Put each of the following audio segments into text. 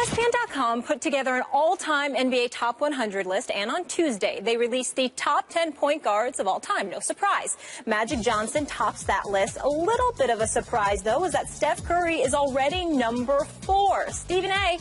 ESPN.com put together an all-time NBA Top 100 list, and on Tuesday, they released the top 10 point guards of all time. No surprise. Magic Johnson tops that list. A little bit of a surprise, though, is that Steph Curry is already number 4. Stephen A.,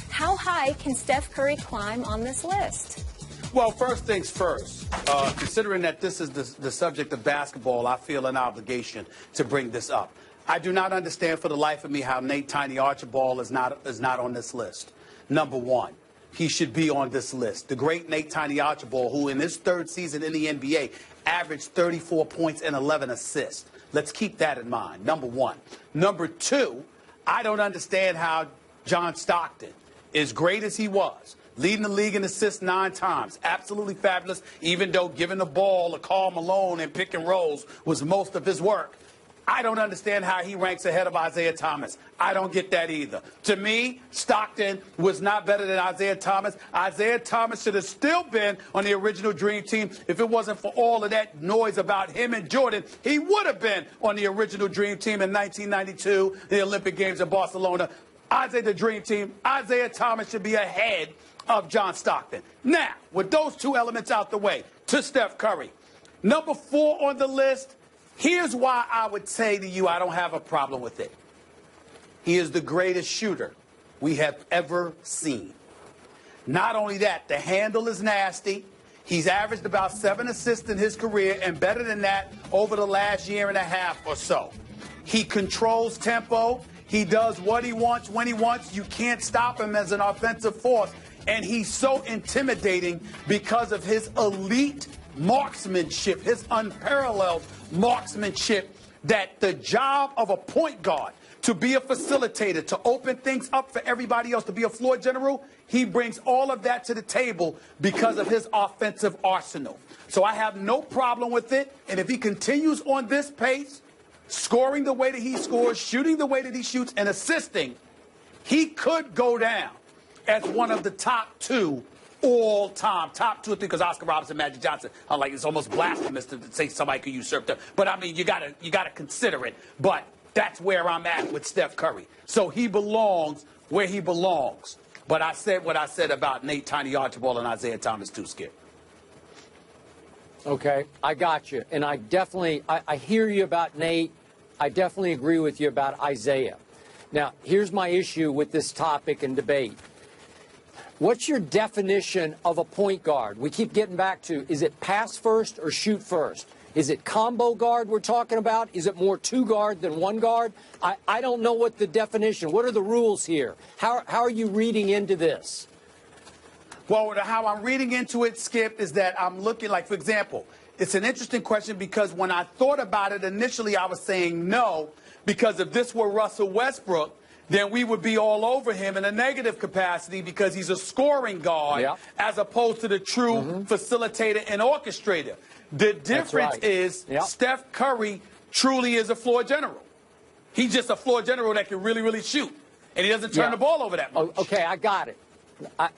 how high can Steph Curry climb on this list? Well, first things first, considering that this is the subject of basketball, I feel an obligation to bring this up. I do not understand for the life of me how Nate Tiny Archibald is not on this list. Number one, he should be on this list. The great Nate Tiny Archibald, who in his third season in the NBA averaged 34 points and 11 assists. Let's keep that in mind, number one. Number two, I don't understand how John Stockton, as great as he was, leading the league in assists 9 times, absolutely fabulous, even though giving the ball to Karl Malone and pick and rolls was most of his work. I don't understand how he ranks ahead of Isaiah Thomas. I don't get that either. To me, Stockton was not better than Isaiah Thomas. Isaiah Thomas should have still been on the original Dream Team. If it wasn't for all of that noise about him and Jordan, he would have been on the original Dream Team in 1992, the Olympic Games in Barcelona. Isaiah the Dream Team, Isaiah Thomas should be ahead of John Stockton. Now, with those two elements out the way, to Steph Curry. Number 4 on the list. Here's why I would say to you I don't have a problem with it. He is the greatest shooter we have ever seen. Not only that, the handle is nasty. He's averaged about 7 assists in his career and better than that over the last year and a half or so. He controls tempo. He does what he wants when he wants. You can't stop him as an offensive force. And he's so intimidating because of his elite marksmanship, his unparalleled marksmanship, that the job of a point guard, to be a facilitator, to open things up for everybody else, to be a floor general, he brings all of that to the table because of his offensive arsenal. So I have no problem with it. And if he continues on this pace, scoring the way that he scores, shooting the way that he shoots, and assisting, he could go down as one of the top 2 all time, top 2 or 3, because Oscar Robertson, Magic Johnson, I'm like, it's almost blasphemous to say somebody could usurp them. But I mean, you gotta consider it. But that's where I'm at with Steph Curry. So he belongs where he belongs. But I said what I said about Nate Tiny Archibald and Isaiah Thomas too, Skip. Okay, I got you. And I definitely, I hear you about Nate. I definitely agree with you about Isaiah. Now, here's my issue with this topic and debate. What's your definition of a point guard? We keep getting back to, is it pass first or shoot first? Is it combo guard we're talking about? Is it more 2 guard than 1 guard? I don't know what the definition, what are the rules here? How are you reading into this? Well, how I'm reading into it, Skip, is that I'm looking like, for example, it's an interesting question because when I thought about it initially, I was saying no, because if this were Russell Westbrook, then we would be all over him in a negative capacity because he's a scoring guard as opposed to the true facilitator and orchestrator. The difference is Steph Curry truly is a floor general. He's just a floor general that can really, really shoot. And he doesn't turn the ball over that much. Okay, I got it.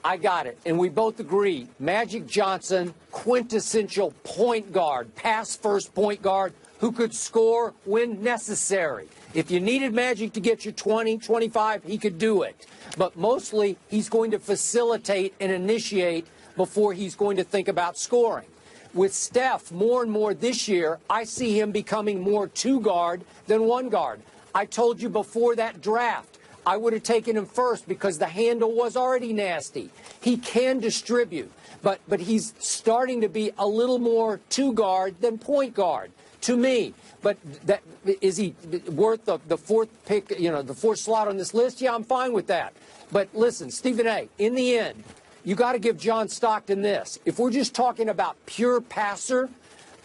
I got it. And we both agree. Magic Johnson, quintessential point guard, pass-first point guard who could score when necessary. If you needed Magic to get you 20, 25, he could do it. But mostly, he's going to facilitate and initiate before he's going to think about scoring. With Steph, more and more this year, I see him becoming more 2 guard than 1 guard. I told you before that draft, I would have taken him first because the handle was already nasty. He can distribute, but he's starting to be a little more 2 guard than point guard to me. But that, is he worth the 4th pick, the 4th slot on this list? Yeah, I'm fine with that. But listen, Stephen A., in the end, you got to give John Stockton this. If we're just talking about pure passer,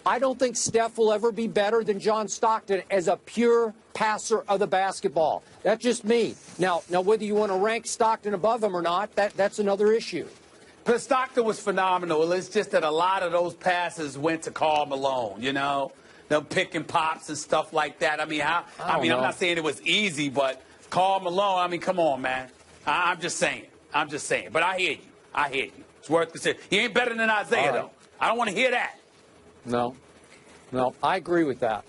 I don't think Steph will ever be better than John Stockton as a pure passer of the basketball. That's just me. Now whether you want to rank Stockton above him or not, that's another issue. But Stockton was phenomenal. It's just that a lot of those passes went to Karl Malone, the pick and pops and stuff like that. I mean, I'm not saying it was easy, but Karl Malone, I mean, come on, man. I'm just saying. But I hear you. It's worth considering. He ain't better than Isaiah, though. I don't want to hear that. No, I agree with that.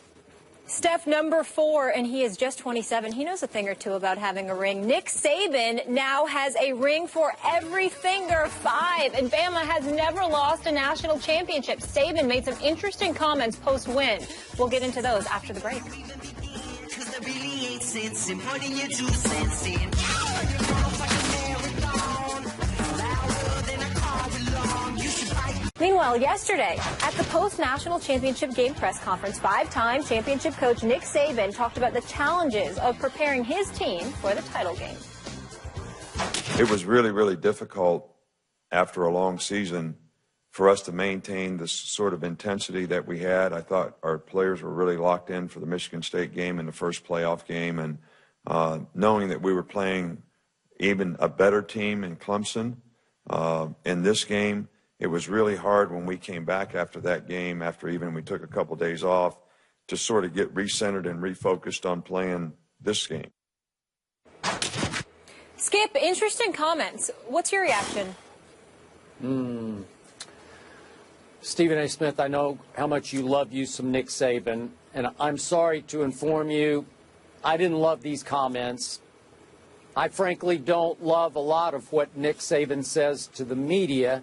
Steph, number 4, and he is just 27. He knows a thing or two about having a ring. Nick Saban now has a ring for every finger, 5, and Bama has never lost a national championship. Saban made some interesting comments post-win. We'll get into those after the break. Meanwhile, yesterday, at the post-national championship game press conference, 5-time championship coach Nick Saban talked about the challenges of preparing his team for the title game. It was really, really difficult after a long season for us to maintain this sort of intensity that we had. I thought our players were really locked in for the Michigan State game and the first playoff game, and knowing that we were playing even a better team in Clemson in this game, it was really hard when we came back after that game, after even we took a couple days off, to sort of get recentered and refocused on playing this game. Skip, interesting comments. What's your reaction? Stephen A. Smith, I know how much you love you some Nick Saban, and I'm sorry to inform you, I didn't love these comments. I frankly don't love a lot of what Nick Saban says to the media.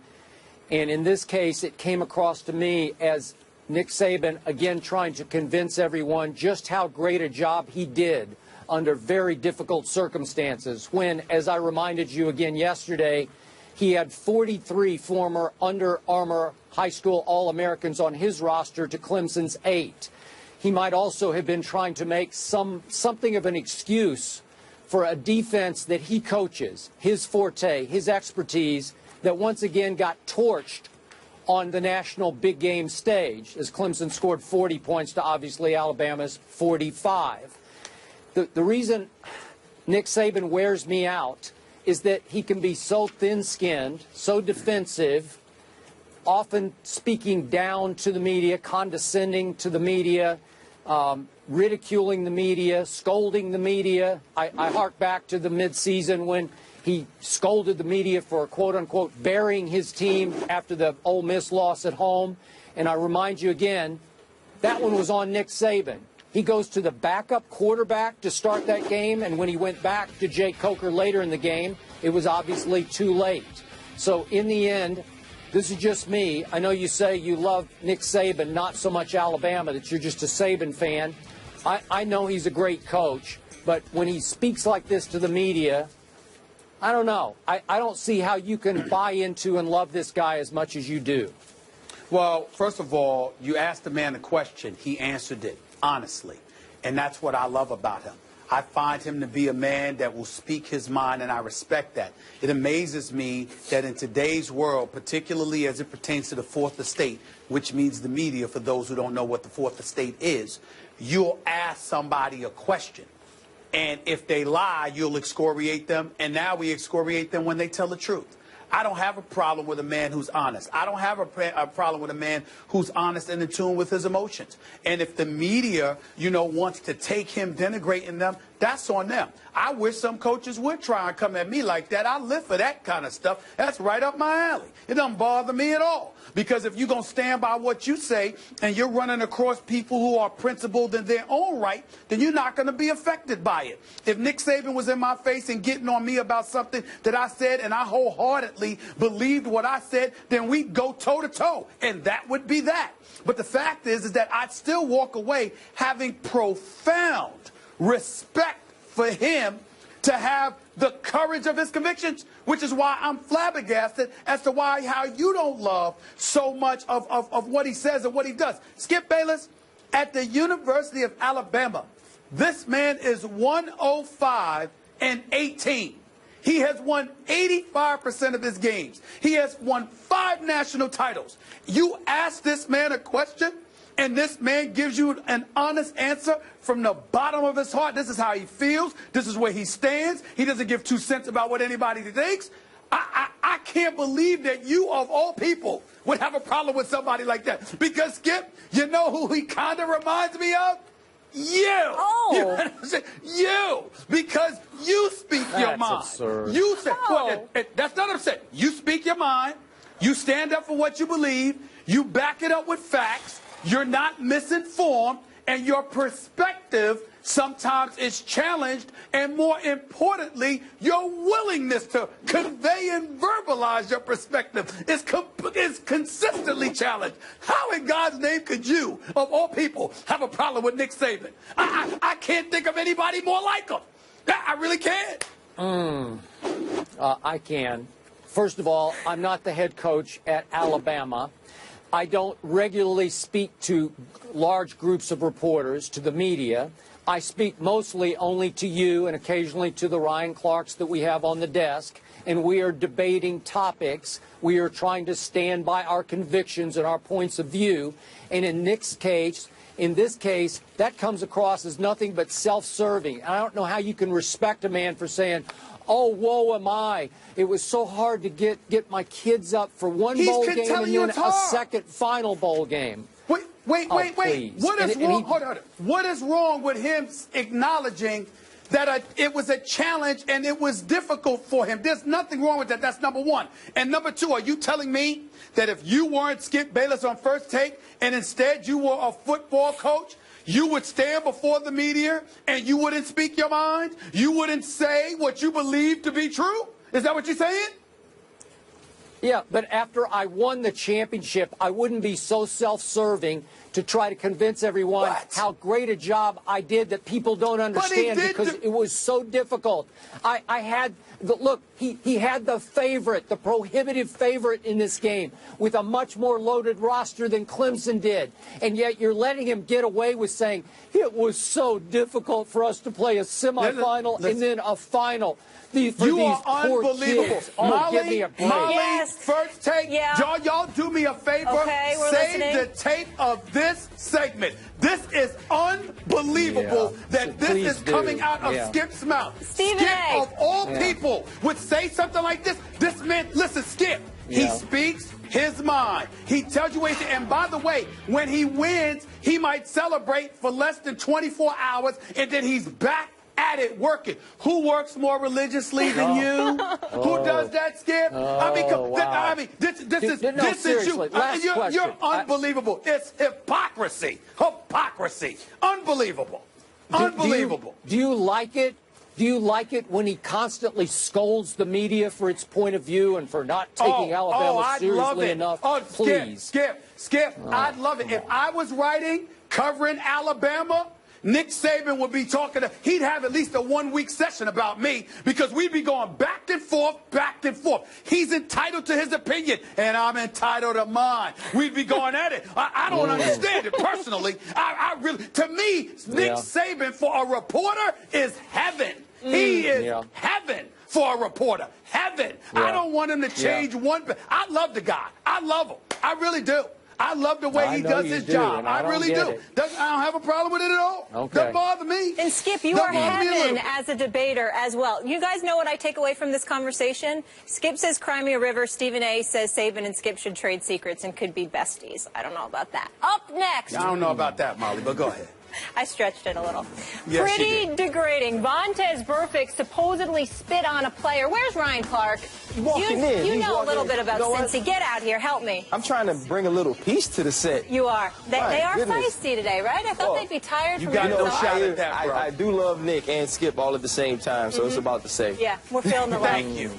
And in this case, it came across to me as Nick Saban, again, trying to convince everyone just how great a job he did under very difficult circumstances when, as I reminded you again yesterday, he had 43 former Under Armour high school All-Americans on his roster to Clemson's 8. He might also have been trying to make something of an excuse for a defense that he coaches, his forte, his expertise, that once again got torched on the national big game stage as Clemson scored 40 points to obviously Alabama's 45. The reason Nick Saban wears me out is that he can be so thin-skinned, so defensive, often speaking down to the media, condescending to the media, ridiculing the media, scolding the media. I hark back to the midseason when he scolded the media for, quote-unquote, burying his team after the Ole Miss loss at home. And I remind you again, that one was on Nick Saban. He goes to the backup quarterback to start that game, and when he went back to Jake Coker later in the game, it was obviously too late. So in the end, this is just me. I know you say you love Nick Saban, not so much Alabama, that you're just a Saban fan. I know he's a great coach, but when he speaks like this to the media, I don't know. I don't see how you can buy into and love this guy as much as you do. Well, first of all, you asked the man a question. He answered it honestly, and that's what I love about him. I find him to be a man that will speak his mind, and I respect that. It amazes me that in today's world, particularly as it pertains to the Fourth Estate, which means the media, for those who don't know what the Fourth Estate is, you'll ask somebody a question. And if they lie, you'll excoriate them. And now we excoriate them when they tell the truth. I don't have a problem with a man who's honest. I don't have a problem with a man who's honest and in tune with his emotions. And if the media, wants to take him denigrating them, that's on them. I wish some coaches would try and come at me like that. I live for that kind of stuff. That's right up my alley. It doesn't bother me at all. Because if you're going to stand by what you say and you're running across people who are principled in their own right, then you're not going to be affected by it. If Nick Saban was in my face and getting on me about something that I said and I wholeheartedly believed what I said, then we'd go toe-to-toe. And that would be that. But the fact is that I'd still walk away having profound respect for him to have the courage of his convictions, which is why I'm flabbergasted as to how you don't love so much of what he says and what he does. Skip Bayless, at the University of Alabama, this man is 105-18. He has won 85% of his games. He has won 5 national titles. You ask this man a question, and this man gives you an honest answer from the bottom of his heart. This is how he feels. This is where he stands. He doesn't give 2 cents about what anybody thinks. I can't believe that you, of all people, would have a problem with somebody like that. Because, Skip, you know who he kind of reminds me of? You. Oh. You know what I'm saying? You. Because you speak your mind. Absurd. You say, Oh. well, that's not what I'm saying. You speak your mind. You stand up for what you believe. You back it up with facts. You're not misinformed. and your perspective sometimes is challenged, and more importantly, your willingness to convey and verbalize your perspective is consistently challenged. How in God's name could you, of all people, have a problem with Nick Saban? I can't think of anybody more like him. I really can't. I can. First of all, I'm not the head coach at Alabama. I don't regularly speak to large groups of reporters, to the media. I speak mostly only to you and occasionally to the Ryan Clarks that we have on the desk, and we are debating topics. We are trying to stand by our convictions and our points of view. And in Nick's case, in this case, that comes across as nothing but self-serving. I don't know how you can respect a man for saying, oh, woe am I. It was so hard to get my kids up for one bowl game and then a second final bowl game. Wait. What is wrong? Hold on. What is wrong with him acknowledging that it was a challenge and it was difficult for him? There's nothing wrong with that. That's number one. And number two, are you telling me that if you weren't Skip Bayless on First Take and instead you were a football coach, you would stand before the media and you wouldn't speak your mind? You wouldn't say what you believe to be true? Is that what you're saying? Yeah, but after I won the championship, I wouldn't be so self-serving to try to convince everyone how great a job I did that people don't understand because it was so difficult. I had look, he had the favorite, the prohibitive favorite in this game with a much more loaded roster than Clemson did. And yet you're letting him get away with saying it was so difficult for us to play a semifinal and then a final. You are unbelievable. Give me a break. Molly, First Take, y'all do me a favor. Okay, we're listening. Save the tape of this segment. This is unbelievable that this is coming out of Skip's mouth. Stephen Skip, of all people, would say something like this. This man, listen, Skip, he speaks his mind. He tells you what he, and by the way, when he wins, he might celebrate for less than 24 hours, and then he's back at it working. Who works more religiously than you? Who does that, Skip? This is you. You're unbelievable. It's hypocrisy. Hypocrisy. Unbelievable. Unbelievable. Do you like it? Do you like it when he constantly scolds the media for its point of view and for not taking Alabama seriously enough? Please. Skip, I'd love it. If I was writing, covering Alabama, Nick Saban would be talking to, he'd have at least a 1-week session about me because we'd be going back and forth, back and forth. He's entitled to his opinion, and I'm entitled to mine. We'd be going at it. I don't understand it personally. I really, to me, Nick Saban for a reporter is heaven. He is heaven for a reporter. Heaven. I don't want him to change one bit. I love the guy. I love him. I really do. I love the way he does his job. I really do. I don't have a problem with it at all. Doesn't bother me. And Skip, you are heaven as a debater as well. You guys know what I take away from this conversation? Skip says Cry Me a River. Stephen A. says Saban and Skip should trade secrets and could be besties. I don't know about that. Up next. I don't know about that, Molly, but go ahead. I stretched it a little. Yes, Pretty degrading. Vontez Burfict supposedly spit on a player. Where's Ryan Clark? You know a little bit about Cincy. Get out here. Help me. I'm trying to bring a little peace to the set. You are. They are feisty today, right? I thought they'd be tired from got no shot at that, bro. I do love Nick and Skip all at the same time, so it's about the same. Yeah, we're feeling the love. Thank you.